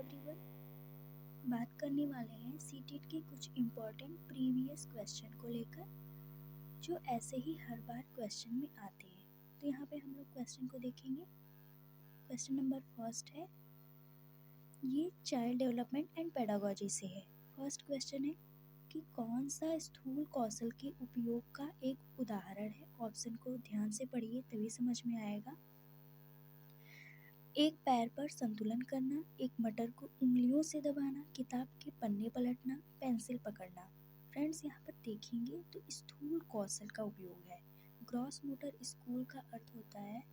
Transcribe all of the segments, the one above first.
Everyone, बात करने वाले हैं सीटेट के कुछ इम्पोर्टेंट प्रीवियस क्वेश्चन को लेकर जो ऐसे ही हर बार क्वेश्चन में आते हैं। तो यहाँ पे हम लोग क्वेश्चन को देखेंगे। क्वेश्चन नंबर फर्स्ट है, ये चाइल्ड डेवलपमेंट एंड पेडागोजी से है। फर्स्ट क्वेश्चन है कि कौन सा स्थूल कौशल के उपयोग का एक उदाहरण है। ऑप्शन को ध्यान से पढ़िए तभी समझ में आएगा। एक पैर पर संतुलन करना, एक मटर को उंगलियों से दबाना, किताब के पन्ने पलटना, पेंसिल पकड़ना। फ्रेंड्स यहाँ पर देखेंगे तो स्थूल कौशल का उपयोग है। ग्रॉस मोटर स्किल का अर्थ होता है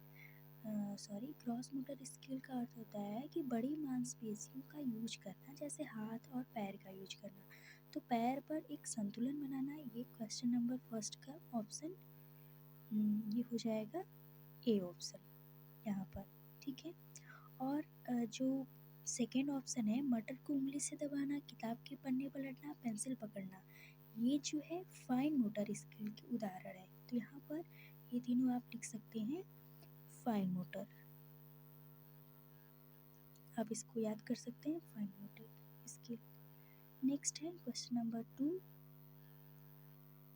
ग्रॉस मोटर स्किल का अर्थ होता है कि बड़ी मांसपेशियों का यूज करना, जैसे हाथ और पैर का यूज करना। तो पैर पर एक संतुलन बनाना, ये क्वेश्चन नंबर फर्स्ट का ऑप्शन ये हो जाएगा ए ऑप्शन यहाँ पर, ठीक है। और जो सेकेंड ऑप्शन है, मटर को उंगली से दबाना, किताब के पन्ने पलटना, पेंसिल पकड़ना, ये जो है फाइन मोटर स्किल के उदाहरण है। तो यहाँ पर ये तीनों आप लिख सकते हैं फाइन मोटर, आप इसको याद कर सकते हैं फाइन मोटर स्किल। नेक्स्ट है question number 2,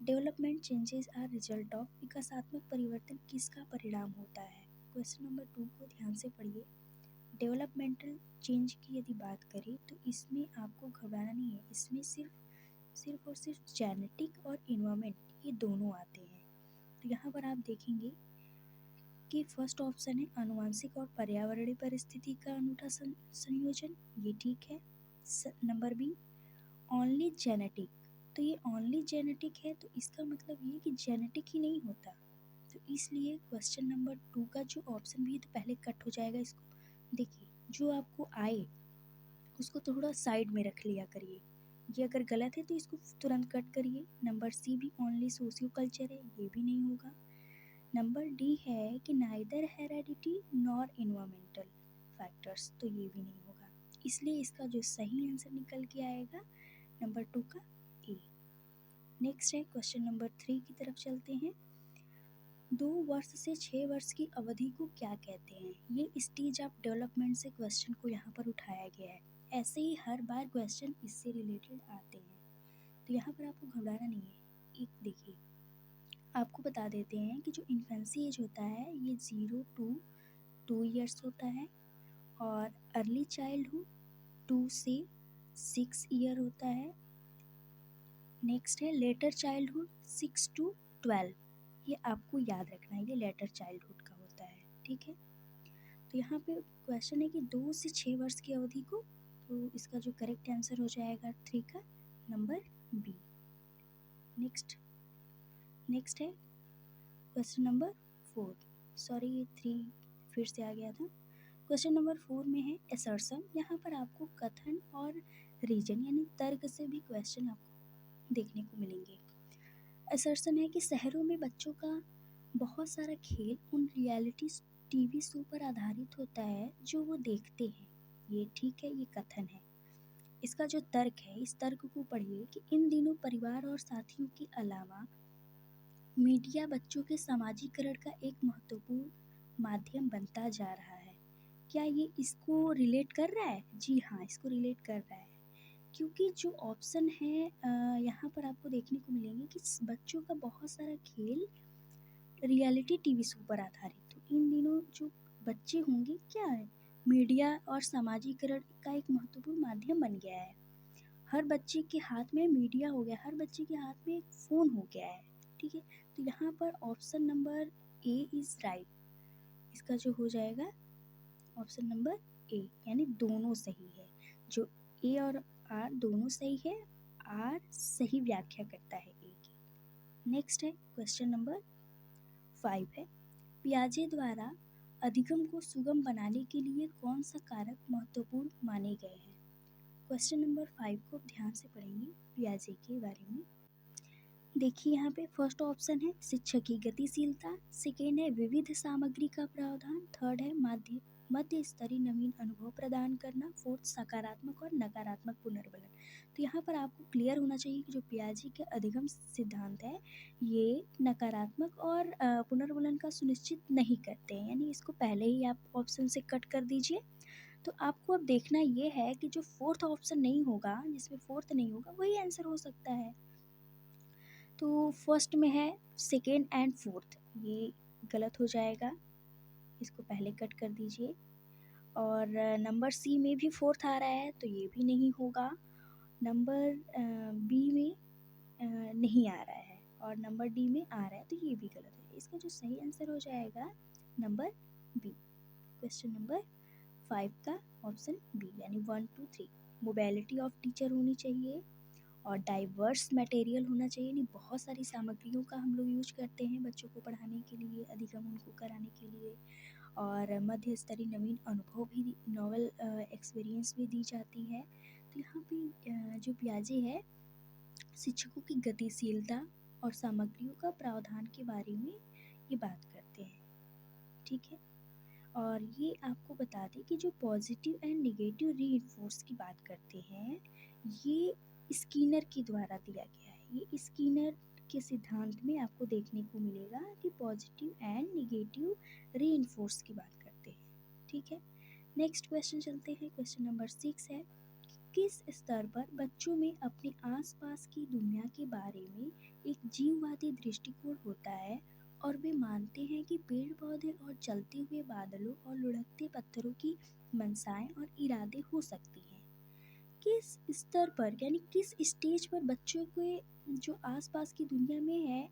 development changes are result of, विकासात्मक परिवर्तन किसका परिणाम होता है। क्वेश्चन नंबर 2 को ध्यान से पढ़िए। डेवलपमेंटल चेंज की यदि बात करें तो इसमें आपको घबराना नहीं है, इसमें सिर्फ और सिर्फ जेनेटिक और इन्वायरमेंट ये दोनों आते हैं। तो यहाँ पर आप देखेंगे कि फर्स्ट ऑप्शन है आनुवंशिक और पर्यावरणीय परिस्थिति का अनूठा संयोजन, ये ठीक है। नंबर बी, ओनली जेनेटिक, तो ये ओनली जेनेटिक है तो इसका मतलब ये कि जेनेटिक ही नहीं होता, तो इसलिए क्वेश्चन नंबर 2 का जो ऑप्शन भी है तो पहले कट हो जाएगा। इसको देखिए, जो आपको आए उसको थोड़ा साइड में रख लिया करिए, ये अगर गलत है तो इसको तुरंत कट करिए। नंबर सी भी ओनली सोशियो कल्चर है, ये भी नहीं होगा। नंबर डी है कि neither heredity nor environmental factors, तो ये भी नहीं होगा, इसलिए इसका जो सही आंसर निकल के आएगा नंबर 2 का ए। नेक्स्ट है क्वेश्चन नंबर 3 की तरफ चलते हैं। 2 वर्ष से 6 वर्ष की अवधि को क्या कहते हैं। ये स्टेज ऑफ डेवलपमेंट से क्वेश्चन को यहाँ पर उठाया गया है। ऐसे ही हर बार क्वेश्चन इससे रिलेटेड आते हैं, तो यहाँ पर आपको घबराना नहीं है। एक देखिए, आपको बता देते हैं कि जो इन्फेंसी एज होता है ये 0 to 2 ईयर्स होता है, और अर्ली चाइल्डहुड 2 से 6 ईयर होता है। नेक्स्ट है लेटर चाइल्डहुड 6 to 12, ये आपको याद रखना है, ये लेटर चाइल्डहुड का होता है, ठीक है। तो यहाँ पे क्वेश्चन है कि 2 से 6 वर्ष की अवधि को, तो इसका जो करेक्ट आंसर हो जाएगा 3 का नंबर बी। नेक्स्ट है क्वेश्चन नंबर 4, सॉरी ये 3 फिर से आ गया था। क्वेश्चन नंबर 4 में है असर्शन, यहाँ पर आपको कथन और रीजन यानी तर्क से भी क्वेश्चन आपको देखने को मिलेंगे। असर्शन है कि शहरों में बच्चों का बहुत सारा खेल उन रियलिटी टीवी शो पर आधारित होता है जो वो देखते हैं, ये ठीक है, ये कथन है। इसका जो तर्क है, इस तर्क को पढ़िए कि इन दिनों परिवार और साथियों के अलावा मीडिया बच्चों के समाजीकरण का एक महत्वपूर्ण माध्यम बनता जा रहा है। क्या ये इसको रिलेट कर रहा है? जी हाँ, इसको रिलेट कर रहा है, क्योंकि जो ऑप्शन है यहाँ पर आपको देखने को मिलेंगे कि बच्चों का बहुत सारा खेल रियलिटी टीवी शो पर आधारित। तो इन दिनों जो बच्चे होंगे क्या है, मीडिया और सामाजिकरण का एक महत्वपूर्ण माध्यम बन गया है। हर बच्चे के हाथ में मीडिया हो गया, हर बच्चे के हाथ में एक फ़ोन हो गया है, ठीक है। तो यहाँ पर option number A is right, इसका जो हो जाएगा ऑप्शन नंबर ए, यानी दोनों सही है। जो ए और आर दोनों सही है, आर सही व्याख्या करता है ए की। नेक्स्ट है क्वेश्चन नंबर 5 है, पियाजे द्वारा अधिगम को सुगम बनाने के लिए कौन सा कारक महत्वपूर्ण माने गए हैं। क्वेश्चन नंबर 5 को ध्यान से पढ़ेंगे पियाजे के बारे में। देखिए यहाँ पे फर्स्ट ऑप्शन है शिक्षा की गतिशीलता, सेकेंड है विविध सामग्री का प्रावधान, थर्ड है मध्य स्तरीय नवीन अनुभव प्रदान करना, फोर्थ सकारात्मक और नकारात्मक पुनर्बलन। तो यहाँ पर आपको क्लियर होना चाहिए कि जो पियाजे के अधिगम सिद्धांत है ये नकारात्मक और पुनर्बलन का सुनिश्चित नहीं करते हैं, यानी इसको पहले ही आप ऑप्शन से कट कर दीजिए। तो आपको अब देखना ये है कि जो फोर्थ ऑप्शन नहीं होगा, जिसमें फोर्थ नहीं होगा, वही आंसर हो सकता है। तो फर्स्ट में है सेकेंड एंड फोर्थ, ये गलत हो जाएगा, इसको पहले कट कर दीजिए। और नंबर सी में भी फोर्थ आ रहा है तो ये भी नहीं होगा। नंबर बी में नहीं आ रहा है और नंबर डी में आ रहा है तो ये भी गलत है। इसका जो सही आंसर हो जाएगा नंबर बी, क्वेश्चन नंबर 5 का ऑप्शन बी, यानी 1 2 3। मोबिलिटी ऑफ टीचर होनी चाहिए और डाइवर्स मटेरियल होना चाहिए, यानी बहुत सारी सामग्रियों का हम लोग यूज करते हैं बच्चों को पढ़ाने के लिए, अधिगम उनको कराने के लिए। और मध्य स्तरीय नवीन अनुभव भी, नॉवल एक्सपीरियंस भी दी जाती है। तो यहाँ पे जो पियाजे है शिक्षकों की गतिशीलता और सामग्रियों का प्रावधान के बारे में ये बात करते हैं, ठीक है। और ये आपको बता दें कि जो पॉजिटिव एंड नेगेटिव रीइंफोर्स की बात करते हैं, ये स्किनर के द्वारा दिया गया है। ये स्किनर के सिद्धांत में आपको देखने को मिलेगा कि पॉजिटिव एंड नेगेटिव रीइंफोर्स की बात करते हैं, ठीक है। नेक्स्ट क्वेश्चन चलते हैं, क्वेश्चन नंबर 6 है, किस स्तर पर बच्चों में अपने आसपास की दुनिया के बारे में एक जीववादी दृष्टिकोण होता है और वे मानते हैं कि पेड़ पौधे और चलते हुए बादलों और लुढ़कते पत्थरों की मंशाएं और इरादे हो सकती हैं। किस स्तर पर, यानी किस स्टेज पर बच्चों के जो आसपास की दुनिया में है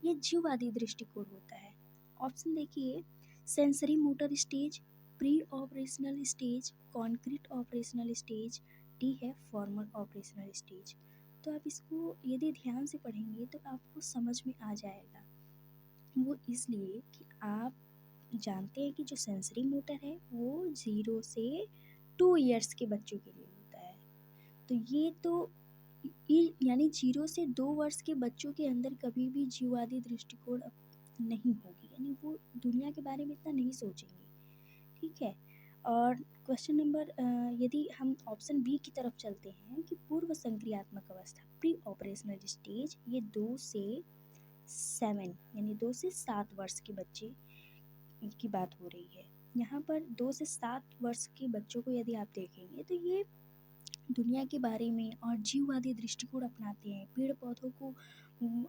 ये जीववादी दृष्टिकोण होता है? ऑप्शन देखिए, sensory motor stage, pre operational stage, concrete operational stage, D है फॉर्मल ऑपरेशनल स्टेज। तो आप इसको यदि ध्यान से पढ़ेंगे तो आपको समझ में आ जाएगा। वो इसलिए कि आप जानते हैं कि जो सेंसरी मोटर है वो 0 से 2 इयर्स के बच्चों के लिए होता है। तो ये तो यानी 0 से 2 वर्ष के बच्चों के अंदर कभी भी जीववादी दृष्टिकोण नहीं होगी, यानी वो दुनिया के बारे में इतना नहीं सोचेंगे, ठीक है। और क्वेश्चन नंबर यदि हम ऑप्शन बी की तरफ चलते हैं कि पूर्व संक्रियात्मक अवस्था, प्री ऑपरेशनल स्टेज, ये 2 से 7 यानी 2 से 7 वर्ष के बच्चे की बात हो रही है। यहाँ पर 2 से 7 वर्ष के बच्चों को यदि आप देखेंगे तो ये दुनिया के बारे में और जीववादी दृष्टिकोण अपनाते हैं, पेड़ पौधों को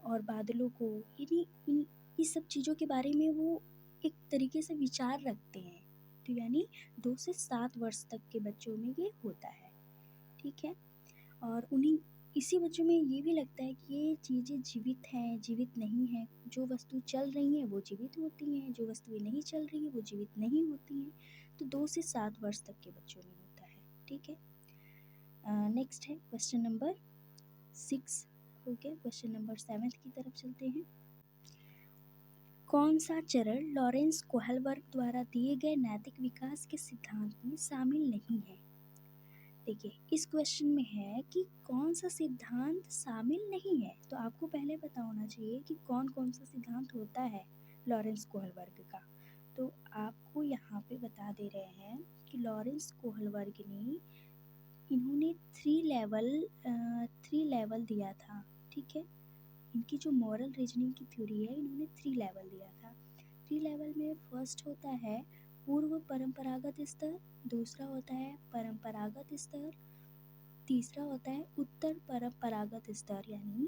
और बादलों को, यानी इस सब चीज़ों के बारे में वो एक तरीके से विचार रखते हैं। तो यानी 2 से 7 वर्ष तक के बच्चों में ये होता है, ठीक है। और उन्हीं इसी बच्चों में ये भी लगता है कि ये चीज़ें जीवित हैं, जीवित नहीं हैं। जो वस्तु चल रही हैं वो जीवित होती हैं, जो वस्तुएं नहीं चल रही हैं वो जीवित नहीं होती हैं। तो 2 से 7 वर्ष तक के बच्चों में होता है, ठीक है। नेक्स्ट है क्वेश्चन नंबर 6 हो गया। क्वेश्चन नंबर 7 की तरफ चलते हैं। कौन सा चरण लॉरेंस कोहलबर्ग द्वारा दिए गए नैतिक विकास के सिद्धांत में शामिल नहीं है? देखिए इस क्वेश्चन में है कि कौन सा सिद्धांत शामिल नहीं है, तो आपको पहले पता होना चाहिए कि कौन कौन सा सिद्धांत होता है लॉरेंस कोहलबर्ग का। तो आपको यहाँ पे बता दे रहे हैं कि लॉरेंस कोहलबर्ग ने इन्होंने 3 लेवल दिया था, ठीक है। इनकी जो मॉरल रीजनिंग की थ्योरी है इन्होंने 3 लेवल दिया था। 3 लेवल में फर्स्ट होता है पूर्व परंपरागत स्तर, दूसरा होता है परंपरागत स्तर, तीसरा होता है उत्तर परंपरागत स्तर, यानी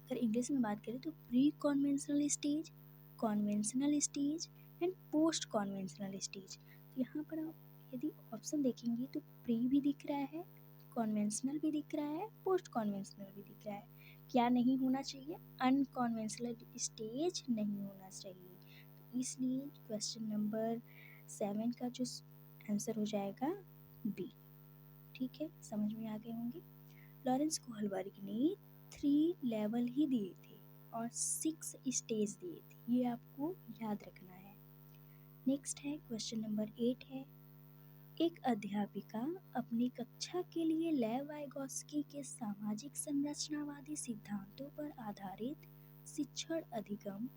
अगर इंग्लिश में बात करें तो pre conventional stage, conventional stage and post conventional stage. तो यहाँ पर आप यदि ऑप्शन देखेंगे तो प्री भी दिख रहा है, कॉन्वेंशनल भी दिख रहा है, पोस्ट कॉन्वेंशनल भी दिख रहा है। क्या नहीं होना चाहिए? अनकॉन्वेंशनल स्टेज नहीं होना चाहिए। तो इसलिए क्वेश्चन नंबर 7 का जो आंसर हो जाएगा बी, ठीक है। समझ में आ गए होंगे। लॉरेंस कोहलबर्ग ने 3 लेवल ही दिए थे और 6 स्टेज दिए थे, ये आपको याद रखना है। नेक्स्ट है क्वेश्चन नंबर 8 है, एक अध्यापिका अपनी कक्षा के लिए लेव वाइगोत्स्की के सामाजिक संरचनावादी सिद्धांतों पर आधारित शिक्षण अधिगम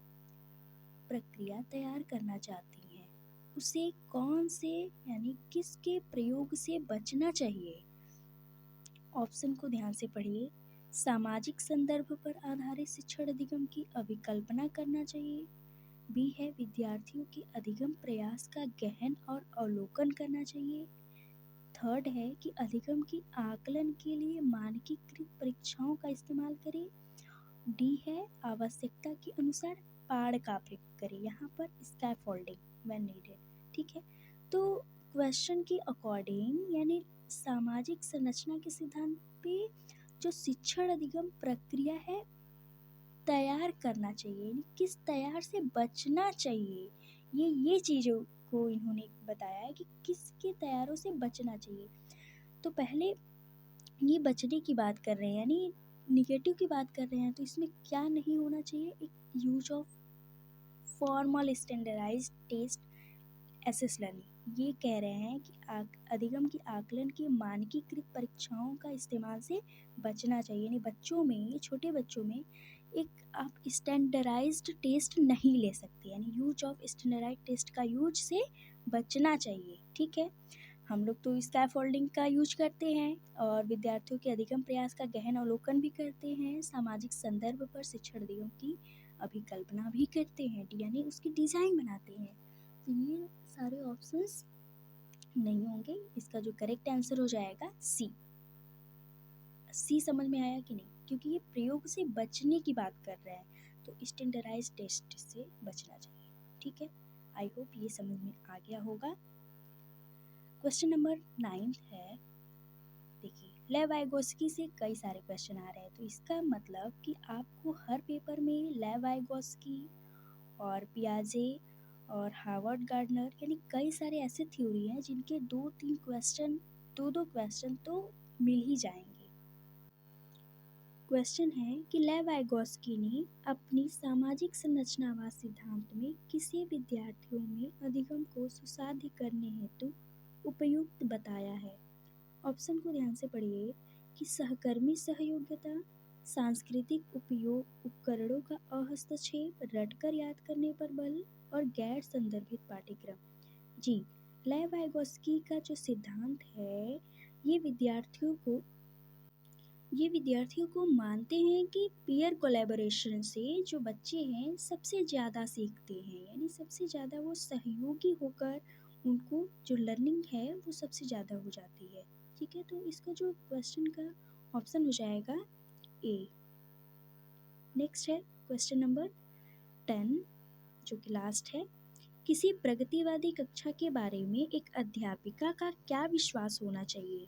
प्रक्रिया तैयार करना चाहती है। उसे कौन से यानी किसके प्रयोग से बचना चाहिए? ऑप्शन को ध्यान से पढ़िए। सामाजिक संदर्भ पर आधारित शिक्षण अधिगम की अभिकल्पना करना चाहिए, बी है विद्यार्थियों के अधिगम प्रयास का गहन और अवलोकन करना चाहिए, थर्ड है कि अधिगम के आकलन के लिए मानकीकृत परीक्षाओं का इस्तेमाल करें। डी है आवश्यकता के अनुसार पाड़ का प्रयोग करें, यहाँ पर स्कैफोल्डिंग व्हेन नीडेड। ठीक है, तो क्वेश्चन के अकॉर्डिंग यानी सामाजिक संरचना के सिद्धांत पे जो शिक्षण अधिगम प्रक्रिया है तैयार करना चाहिए, यानी किस तैयार से बचना चाहिए, ये चीज़ों को इन्होंने बताया है कि किसके तैयारों से बचना चाहिए। तो पहले ये बचने की बात कर रहे हैं, यानी निगेटिव की बात कर रहे हैं, तो इसमें क्या नहीं होना चाहिए, एक use of formal standardised test assess learning. ये कह रहे हैं कि अधिगम के आकलन की मानकीकृत परीक्षाओं का इस्तेमाल से बचना चाहिए, यानी बच्चों में, छोटे बच्चों में एक आप स्टैंडर्डाइज्ड टेस्ट नहीं ले सकते, यानी यूज ऑफ स्टैंडर्डाइज्ड टेस्ट का यूज से बचना चाहिए। ठीक है, हम लोग तो स्कैफोल्डिंग का यूज करते हैं और विद्यार्थियों के अधिगम प्रयास का गहन अवलोकन भी करते हैं, सामाजिक संदर्भ पर शिक्षण अधिगम की अभिकल्पना भी करते हैं, यानी उसकी डिज़ाइन बनाते हैं। तो ये सारे ऑप्शंस नहीं होंगे, इसका जो करेक्ट आंसर हो जाएगा सी। सी समझ में आया कि नहीं, क्योंकि ये प्रयोग से बचने की बात कर रहा है, तो स्टैंडर्डाइज टेस्ट से बचना चाहिए। ठीक है, आई होप ये समझ में आ गया होगा। क्वेश्चन नंबर 9 है, देखिए लेव वाइगोस्की से कई सारे क्वेश्चन आ रहे हैं, तो इसका मतलब कि आपको हर पेपर में लेव वाइगोस्की और पियाजे और हार्वर्ड गार्डनर यानी कई सारे ऐसे थ्योरी हैं जिनके दो दो क्वेश्चन तो मिल ही जाएंगे। क्वेश्चन है कि लेव वाइगोस्की ने अपनी सामाजिक संरचनावाद सिद्धांत में किसी विद्यार्थियों में अधिगम को सुसाध्य करने हेतु उपयुक्त बताया है। ऑप्शन को ध्यान से पढ़िए कि सहकर्मी सहयोगिता, सांस्कृतिक उपयोग उपकरणों का अहस्तक्षेप, रटकर याद करने पर बल और गैर संदर्भित पाठ्यक्रम। जी, लेव वाइगोस्की का जो सिद्धांत है ये विद्यार्थियों को मानते हैं कि पीयर कोलैबोरेशन से जो बच्चे हैं सबसे ज़्यादा सीखते हैं, यानी सबसे ज़्यादा वो सहयोगी होकर उनको जो लर्निंग है वो सबसे ज़्यादा हो जाती है। ठीक है, तो इसका जो क्वेश्चन का ऑप्शन हो जाएगा ए। नेक्स्ट है क्वेश्चन नंबर 10 जो कि लास्ट है, किसी प्रगतिवादी कक्षा के बारे में एक अध्यापिका का क्या विश्वास होना चाहिए।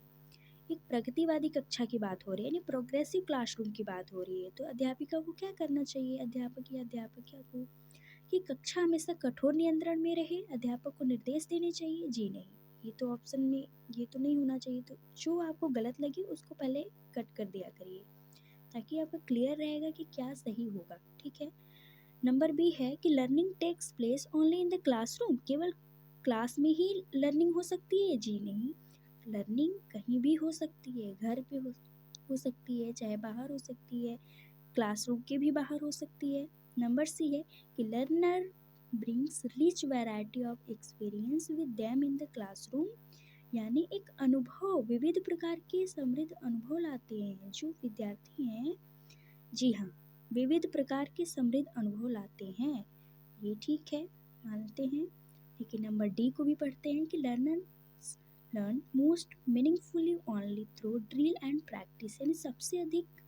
एक प्रगतिवादी कक्षा की बात हो रही है, यानी प्रोग्रेसिव क्लासरूम की बात हो रही है, तो अध्यापिका को क्या करना चाहिए, अध्यापक या अध्यापिका को कि कक्षा हमेशा कठोर नियंत्रण में रहे, अध्यापक को निर्देश देने चाहिए। जी नहीं, ये तो ऑप्शन में ये तो नहीं होना चाहिए, तो जो आपको गलत लगे उसको पहले कट कर दिया करिए ताकि आपको क्लियर रहेगा कि क्या सही होगा। ठीक है, नंबर बी है कि learning takes place only in the classroom, केवल क्लास में ही लर्निंग हो सकती है। जी नहीं, लर्निंग कहीं भी हो सकती है, घर पे हो सकती है, चाहे बाहर हो सकती है, क्लासरूम के भी बाहर हो सकती है। नंबर सी है कि learner brings rich variety of experience with them in the classroom, यानी एक अनुभव, विविध प्रकार के समृद्ध अनुभव लाते हैं जो विद्यार्थी हैं। जी हाँ, विविध प्रकार के समृद्ध अनुभव लाते हैं, ये ठीक है, मानते हैं। लेकिन नंबर डी को भी पढ़ते हैं कि learn most meaningfully only through drill and practice, यानी सबसे अधिक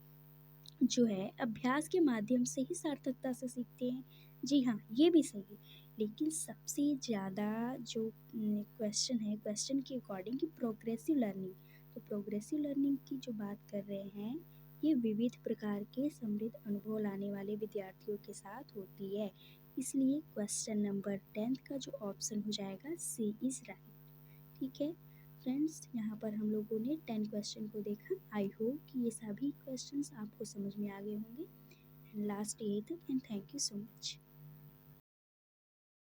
जो है अभ्यास के माध्यम से ही सार्थकता से सीखते हैं। जी हाँ, ये भी सही है, लेकिन सबसे ज़्यादा जो क्वेश्चन है, क्वेश्चन के अकॉर्डिंग कि प्रोग्रेसिव लर्निंग, तो प्रोग्रेसिव लर्निंग की जो बात कर रहे हैं ये विविध प्रकार के समृद्ध अनुभव लाने वाले विद्यार्थियों के साथ होती है। इसलिए क्वेश्चन नंबर 10 का जो ऑप्शन हो जाएगा सी इज़ राइट। ठीक है फ्रेंड्स, यहाँ पर हम लोगों ने 10 क्वेश्चन को देखा। आई होप कि ये सभी क्वेश्चंस आपको समझ में आ गए होंगे। And last 8 and thank you so much.